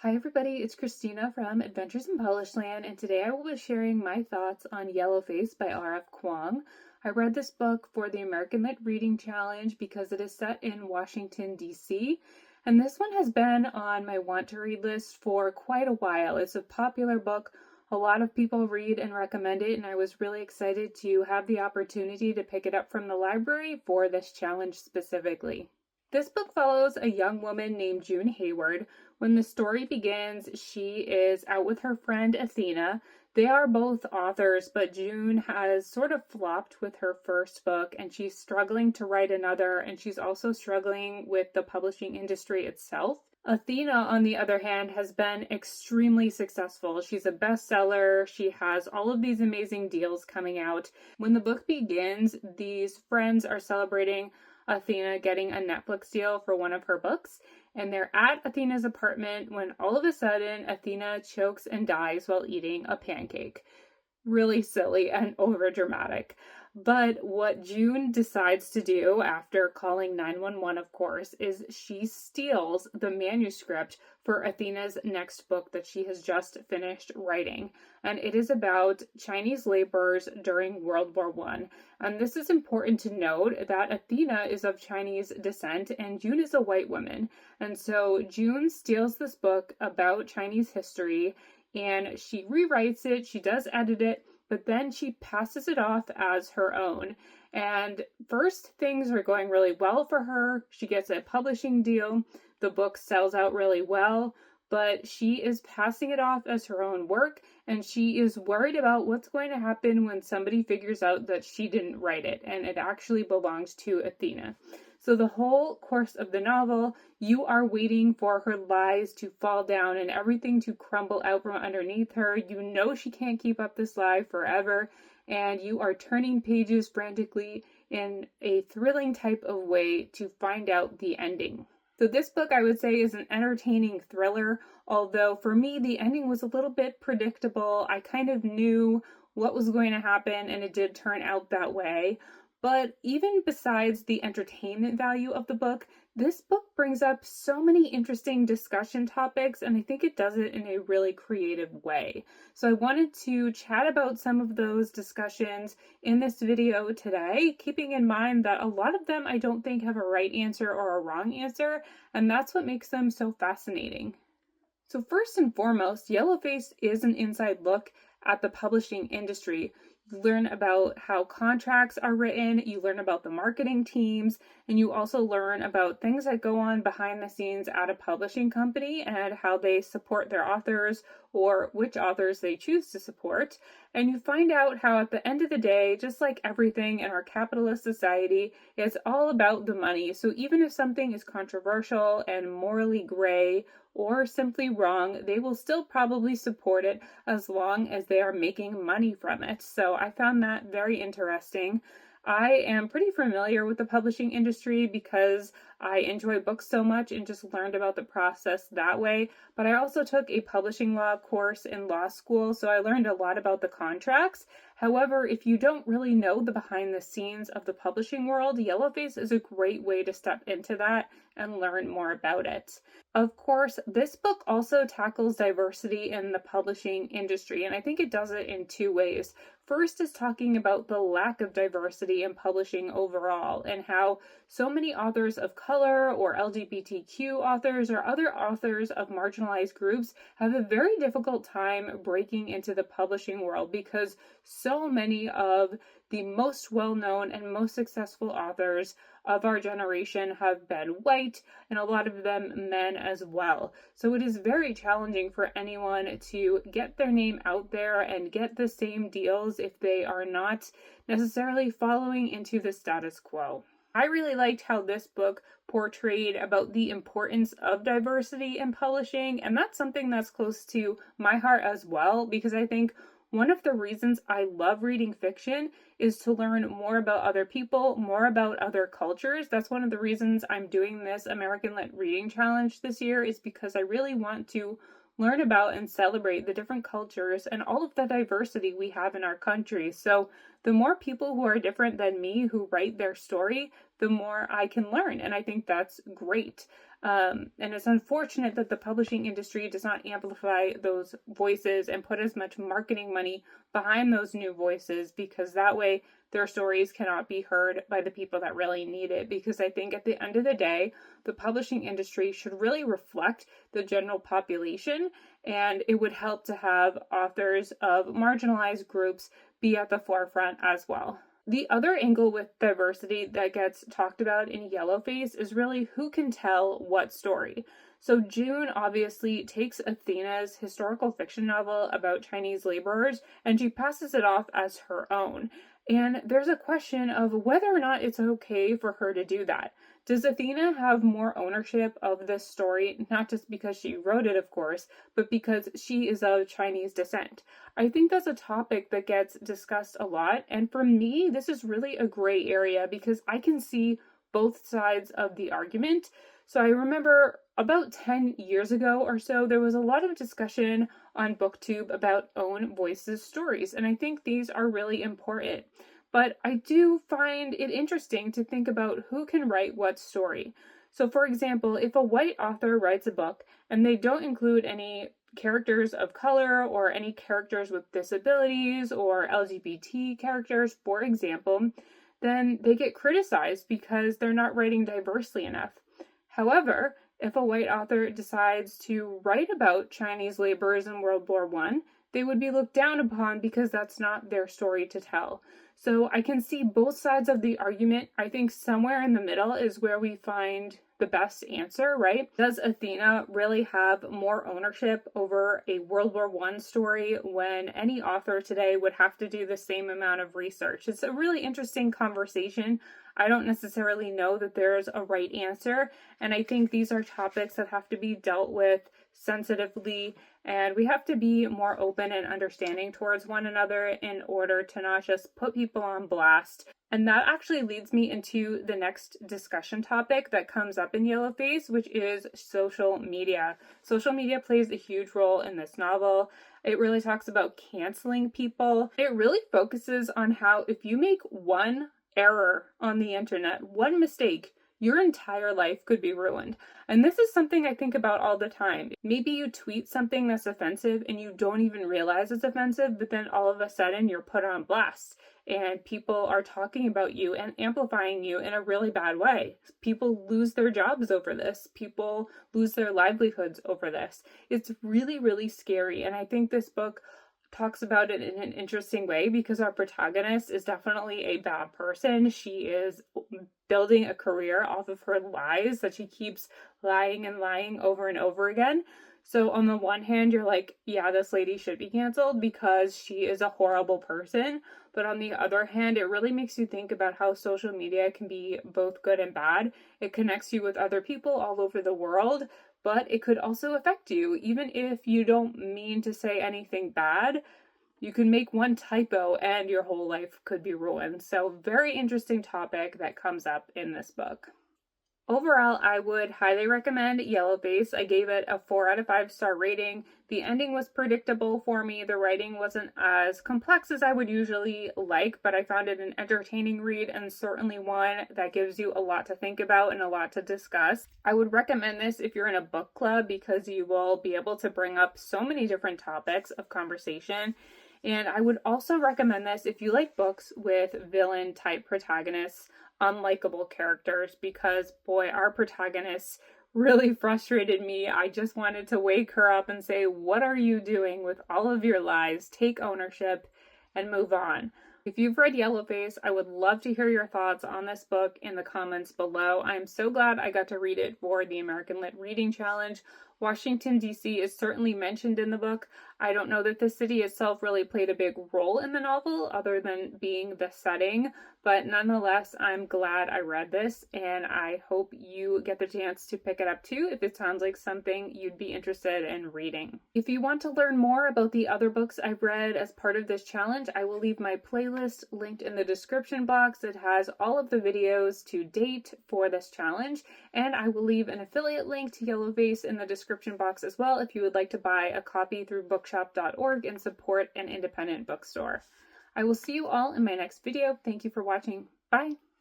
Hi everybody, it's Christina from Adventures in Polish Land, and today I will be sharing my thoughts on Yellowface by R.F. Kuang. I read this book for the American Lit Reading Challenge because it is set in Washington, D.C., and this one has been on my want to read list for quite a while. It's a popular book. A lot of people read and recommend it, and I was really excited to have the opportunity to pick it up from the library for this challenge specifically. This book follows a young woman named June Hayward. When the story begins, she is out with her friend Athena. They are both authors, but June has sort of flopped with her first book, and she's struggling to write another, and she's also struggling with the publishing industry itself. Athena, on the other hand, has been extremely successful. She's a bestseller. She has all of these amazing deals coming out. When the book begins, these friends are celebrating Athena getting a Netflix deal for one of her books, and they're at Athena's apartment when all of a sudden Athena chokes and dies while eating a pancake. Really silly and overdramatic. But what June decides to do after calling 911, of course, is she steals the manuscript for Athena's next book that she has just finished writing. And it is about Chinese laborers during World War I. And this is important to note that Athena is of Chinese descent and June is a white woman. And so June steals this book about Chinese history and she rewrites it, she does edit it, but then she passes it off as her own. And first, things are going really well for her. She gets a publishing deal, the book sells out really well, but she is passing it off as her own work, and she is worried about what's going to happen when somebody figures out that she didn't write it, and it actually belongs to Athena. So the whole course of the novel, you are waiting for her lies to fall down and everything to crumble out from underneath her. You know she can't keep up this lie forever, and you are turning pages frantically in a thrilling type of way to find out the ending. So this book, I would say, is an entertaining thriller, although for me the ending was a little bit predictable. I kind of knew what was going to happen and it did turn out that way. But even besides the entertainment value of the book, this book brings up so many interesting discussion topics, and I think it does it in a really creative way. So I wanted to chat about some of those discussions in this video today, keeping in mind that a lot of them I don't think have a right answer or a wrong answer, and that's what makes them so fascinating. So first and foremost, Yellowface is an inside look at the publishing industry. You learn about how contracts are written, you learn about the marketing teams, and you also learn about things that go on behind the scenes at a publishing company and how they support their authors or which authors they choose to support. And you find out how at the end of the day, just like everything in our capitalist society, it's all about the money. So even if something is controversial and morally gray or simply wrong, they will still probably support it as long as they are making money from it. So I found that very interesting. I am pretty familiar with the publishing industry because I enjoy books so much and just learned about the process that way. But I also took a publishing law course in law school, so I learned a lot about the contracts. However, if you don't really know the behind the scenes of the publishing world, Yellowface is a great way to step into that and learn more about it. Of course, this book also tackles diversity in the publishing industry, and I think it does it in two ways. First is talking about the lack of diversity in publishing overall and how so many authors of color or LGBTQ authors or other authors of marginalized groups have a very difficult time breaking into the publishing world because so many of the most well-known and most successful authors of our generation have been white, and a lot of them men as well. So it is very challenging for anyone to get their name out there and get the same deals if they are not necessarily following into the status quo. I really liked how this book portrayed about the importance of diversity in publishing, and that's something that's close to my heart as well, because I think one of the reasons I love reading fiction is to learn more about other people, more about other cultures. That's one of the reasons I'm doing this American Lit Reading Challenge this year, is because I really want to learn about and celebrate the different cultures and all of the diversity we have in our country. So the more people who are different than me who write their story, the more I can learn, and I think that's great. And it's unfortunate that the publishing industry does not amplify those voices and put as much marketing money behind those new voices, because that way their stories cannot be heard by the people that really need it. Because I think at the end of the day, the publishing industry should really reflect the general population, and it would help to have authors of marginalized groups be at the forefront as well. The other angle with diversity that gets talked about in Yellowface is really who can tell what story. So June obviously takes Athena's historical fiction novel about Chinese laborers and she passes it off as her own. And there's a question of whether or not it's okay for her to do that. Does Athena have more ownership of this story, not just because she wrote it, of course, but because she is of Chinese descent? I think that's a topic that gets discussed a lot, and for me, this is really a gray area because I can see both sides of the argument. So I remember about 10 years ago or so, there was a lot of discussion on BookTube about own voices stories, and I think these are really important. But I do find it interesting to think about who can write what story. So for example, if a white author writes a book and they don't include any characters of color or any characters with disabilities or LGBT characters, for example, then they get criticized because they're not writing diversely enough. However, if a white author decides to write about Chinese laborers in World War I, they would be looked down upon because that's not their story to tell. So I can see both sides of the argument. I think somewhere in the middle is where we find the best answer, right? Does Athena really have more ownership over a World War I story when any author today would have to do the same amount of research? It's a really interesting conversation. I don't necessarily know that there's a right answer, and I think these are topics that have to be dealt with sensitively, and we have to be more open and understanding towards one another in order to not just put people on blast. And that actually leads me into the next discussion topic that comes up in Yellowface, which is social media. Social media plays a huge role in this novel. It really talks about canceling people. It really focuses on how if you make one error on the internet, one mistake, your entire life could be ruined. And this is something I think about all the time. Maybe you tweet something that's offensive and you don't even realize it's offensive, but then all of a sudden you're put on blast and people are talking about you and amplifying you in a really bad way. People lose their jobs over this. People lose their livelihoods over this. It's really, really scary. And I think this book talks about it in an interesting way because our protagonist is definitely a bad person. She is building a career off of her lies that she keeps lying and lying over and over again. So on the one hand, you're like, yeah, this lady should be canceled because she is a horrible person. But on the other hand, it really makes you think about how social media can be both good and bad. It connects you with other people all over the world, but it could also affect you. Even if you don't mean to say anything bad, you can make one typo and your whole life could be ruined. So very interesting topic that comes up in this book. Overall, I would highly recommend Yellowface. I gave it a 4 out of 5 star rating. The ending was predictable for me. The writing wasn't as complex as I would usually like, but I found it an entertaining read and certainly one that gives you a lot to think about and a lot to discuss. I would recommend this if you're in a book club because you will be able to bring up so many different topics of conversation. And I would also recommend this if you like books with villain type protagonists, unlikable characters, because boy, our protagonist really frustrated me. I just wanted to wake her up and say, what are you doing with all of your lies? Take ownership and move on. If you've read Yellowface, I would love to hear your thoughts on this book in the comments below. I'm so glad I got to read it for the American Lit Reading Challenge. Washington, D.C. is certainly mentioned in the book. I don't know that the city itself really played a big role in the novel other than being the setting, but nonetheless, I'm glad I read this, and I hope you get the chance to pick it up too if it sounds like something you'd be interested in reading. If you want to learn more about the other books I've read as part of this challenge, I will leave my playlist linked in the description box. It has all of the videos to date for this challenge, and I will leave an affiliate link to Yellowface in the description box as well if you would like to buy a copy through bookshop.org and support an independent bookstore. I will see you all in my next video. Thank you for watching. Bye!